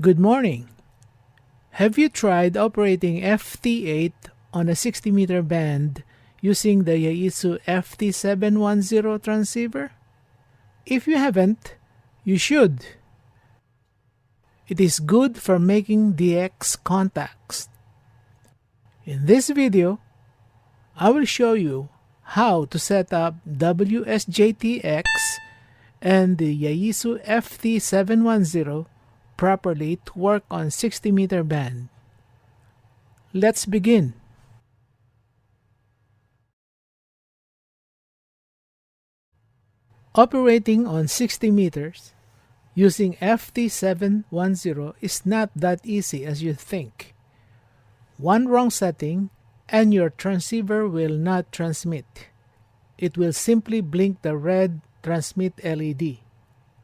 Good morning. Have you tried operating FT8 on a 60-meter band using the Yaesu FT-710 transceiver? If you haven't, you should. It is good for making DX contacts. In this video, I will show you how to set up WSJTX and the Yaesu FT-710 properly to work on 60-meter band. Let's begin. Operating on 60 meters using FT-710 is not that easy as you think. One wrong setting and your transceiver will not transmit. It will simply blink the red transmit LED.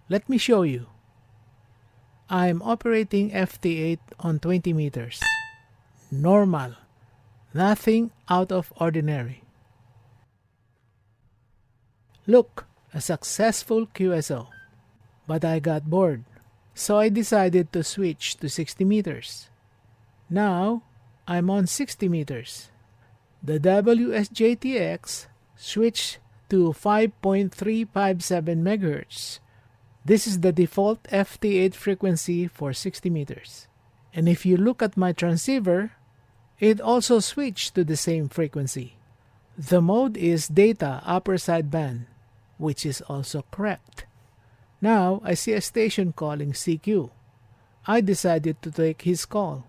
Let me show you. I am operating FT8 on 20 meters. Normal. Nothing out of ordinary. Look, a successful QSO. But I got bored, so I decided to switch to 60 meters. Now, I'm on 60 meters. The WSJTX switched to 5.357 MHz. This is the default FT8 frequency for 60 meters. And if you look at my transceiver, it also switched to the same frequency. The mode is data upper sideband, which is also correct. Now I see a station calling CQ. I decided to take his call.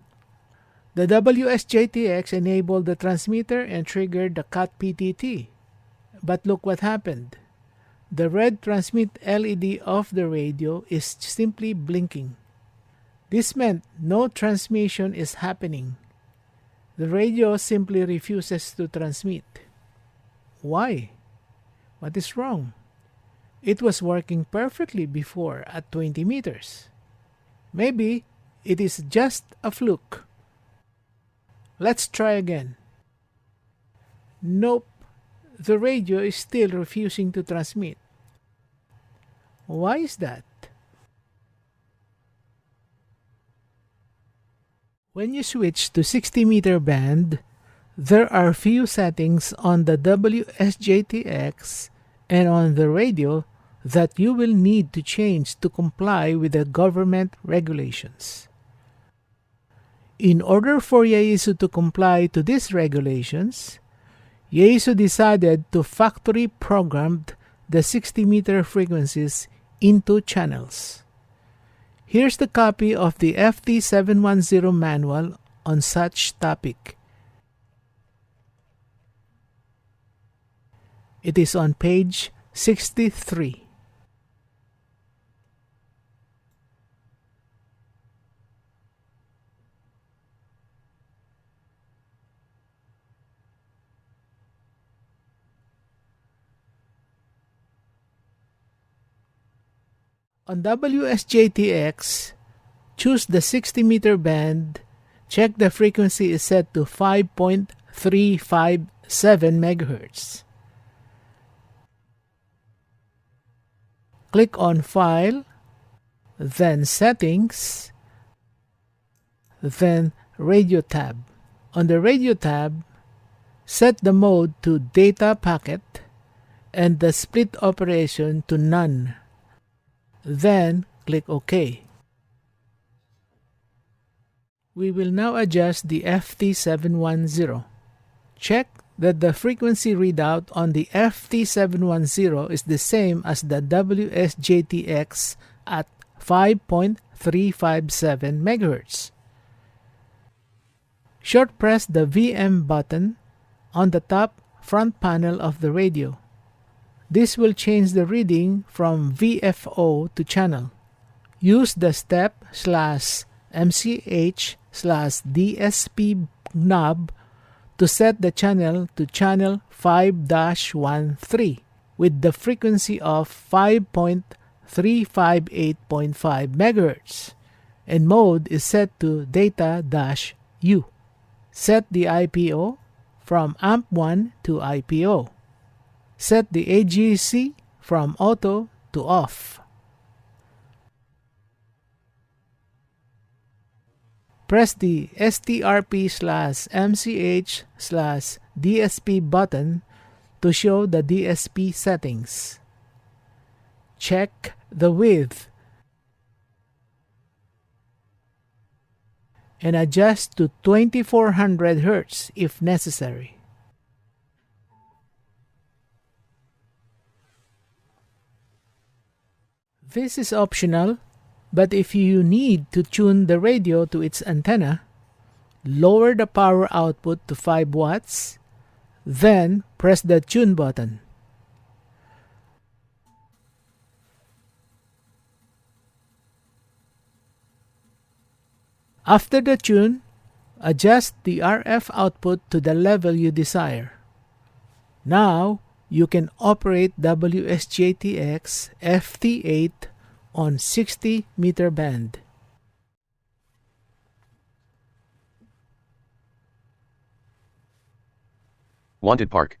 The WSJTX enabled the transmitter and triggered the CAT PTT. But look what happened. The red transmit LED of the radio is simply blinking. This meant no transmission is happening. The radio simply refuses to transmit. Why? What is wrong? It was working perfectly before at 20 meters. Maybe it is just a fluke. Let's try again. Nope, the radio is still refusing to transmit. Why is that? When you switch to 60-meter band, there are few settings on the WSJTX and on the radio that you will need to change to comply with the government regulations. In order for Yaesu to comply to these regulations, Yaesu decided to factory program the 60-meter frequencies into channels. Here's the copy of the FT-710 manual on such topic. It is on page 63. On WSJTX, choose the 60-meter band, check the frequency is set to 5.357 MHz. Click on File, then Settings, then Radio tab. On the Radio tab, set the mode to Data Packet and the split operation to None. Then click OK. We will now adjust the FT-710. Check that the frequency readout on the FT-710 is the same as the WSJTX at 5.357 MHz. Short press the VM button on the top front panel of the radio. This will change the reading from VFO to channel. Use the step/MCH/DSP knob to set the channel to channel 5-13 with the frequency of 5.358.5 MHz and mode is set to data-U. Set the IPO from AMP1 to IPO. Set the AGC from auto to off. Press the strp/mch/DSP button to show the DSP settings. Check the width and adjust to 2400 Hz if necessary. This is optional, but if you need to tune the radio to its antenna, lower the power output to 5 watts, then press the tune button. After the tune, adjust the RF output to the level you desire. Now, you can operate WSJTX FT8 on 60-meter band. Wanted Park.